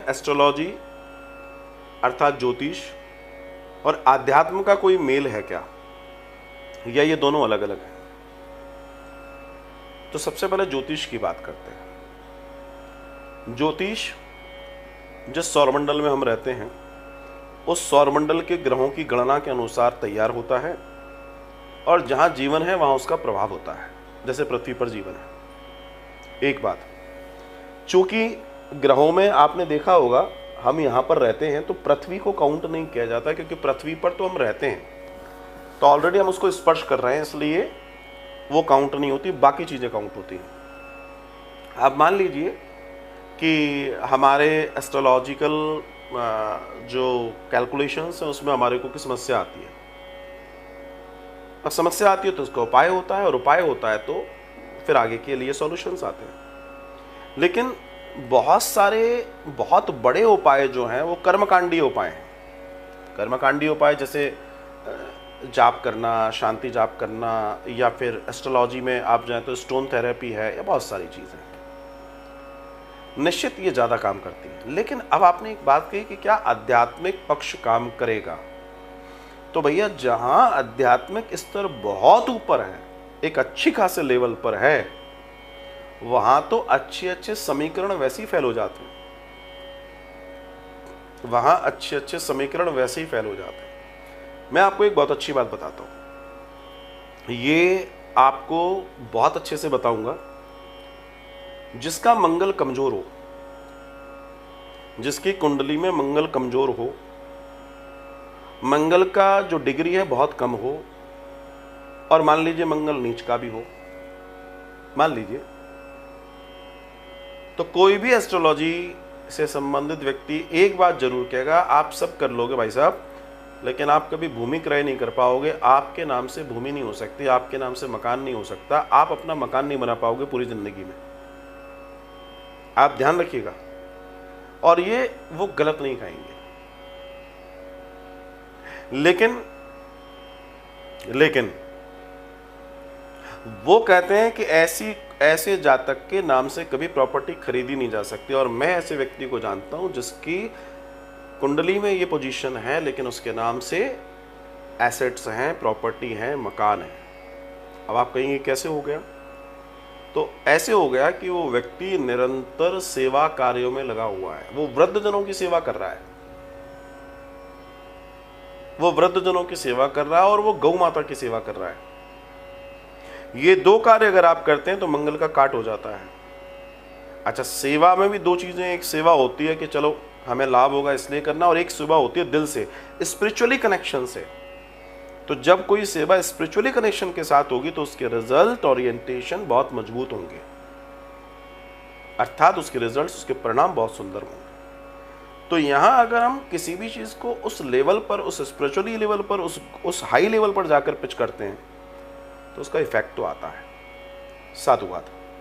Astrology अर्थात ज्योतिष और आध्यात्म का कोई मेल है क्या, या ये दोनों अलग अलग हैं? तो सबसे पहले ज्योतिष की बात करते हैं। ज्योतिष जिस सौरमंडल में हम रहते हैं उस सौरमंडल के ग्रहों की गणना के अनुसार तैयार होता है, और जहां जीवन है वहां उसका प्रभाव होता है। जैसे पृथ्वी पर जीवन है। एक बात, चूंकि ग्रहों में आपने देखा होगा हम यहां पर रहते हैं तो पृथ्वी को काउंट नहीं किया जाता, क्योंकि पृथ्वी पर तो हम रहते हैं, तो ऑलरेडी हम उसको स्पर्श कर रहे हैं, इसलिए वो काउंट नहीं होती, बाकी चीजें काउंट होती हैं। आप मान लीजिए कि हमारे एस्ट्रोलॉजिकल जो कैलकुलेशंस है उसमें हमारे को की समस्या आती है। अब समस्या आती है तो उसका उपाय होता है, और उपाय होता है तो फिर आगे के लिए सॉल्यूशंस आते हैं। लेकिन बहुत सारे बहुत बड़े उपाय जो हैं वो कर्मकांडीय उपाय हैं। कर्मकांडीय उपाय जैसे जाप करना, शांति जाप करना, या फिर एस्ट्रोलॉजी में आप जाएं तो स्टोन थेरेपी है, या बहुत सारी चीज़ें हैं। निश्चित ये ज़्यादा काम करती है। लेकिन अब आपने एक बात कही कि क्या आध्यात्मिक पक्ष काम करेगा, तो भैया जहां आध्यात्मिक स्तर बहुत ऊपर है, एक अच्छी खासे लेवल पर है, वहां तो अच्छे अच्छे समीकरण वैसे ही फेल हो जाते हैं। वहां अच्छे अच्छे समीकरण वैसे ही फेल हो जाते हैं। मैं आपको एक बहुत अच्छी बात बताता हूं, ये आपको बहुत अच्छे से बताऊंगा। जिसका मंगल कमजोर हो, जिसकी कुंडली में मंगल कमजोर हो, मंगल का जो डिग्री है बहुत कम हो, और मान लीजिए मंगल नीच का भी हो, मान लीजिए, तो कोई भी एस्ट्रोलॉजी से संबंधित व्यक्ति एक बात जरूर कहेगा, आप सब कर लोगे भाई साहब, लेकिन आप कभी भूमि क्रय नहीं कर पाओगे। आपके नाम से भूमि नहीं हो सकती, आपके नाम से मकान नहीं हो सकता, आप अपना मकान नहीं बना पाओगे पूरी जिंदगी में। आप ध्यान रखिएगा। और ये वो गलत नहीं कहेंगे, लेकिन वो कहते हैं कि ऐसे जातक के नाम से कभी प्रॉपर्टी खरीदी नहीं जा सकती। और मैं ऐसे व्यक्ति को जानता हूं जिसकी कुंडली में ये पोजीशन है, लेकिन उसके नाम से एसेट्स हैं, प्रॉपर्टी है, मकान है। अब आप कहेंगे कैसे हो गया? तो ऐसे हो गया कि वो व्यक्ति निरंतर सेवा कार्यों में लगा हुआ है। वो वृद्धजनों की सेवा कर रहा है, वो वृद्धजनों की सेवा कर रहा है, और वो गौ माता की सेवा कर रहा है। ये दो कार्य अगर आप करते हैं तो मंगल का काट हो जाता है। अच्छा, सेवा में भी दो चीजें, एक सेवा होती है कि चलो हमें लाभ होगा इसलिए करना, और एक सेवा होती है दिल से, स्पिरिचुअली कनेक्शन से। तो जब कोई सेवा स्पिरिचुअली कनेक्शन के साथ होगी तो उसके रिजल्ट, ओरिएंटेशन बहुत मजबूत होंगे, अर्थात उसके रिजल्ट्स, उसके परिणाम बहुत सुंदर होंगे। तो यहां अगर हम किसी भी चीज को उस लेवल पर, उस स्पिरिचुअली लेवल पर, उस हाई लेवल पर जाकर पिच करते हैं तो उसका इफेक्ट तो आता है। साधुवाद।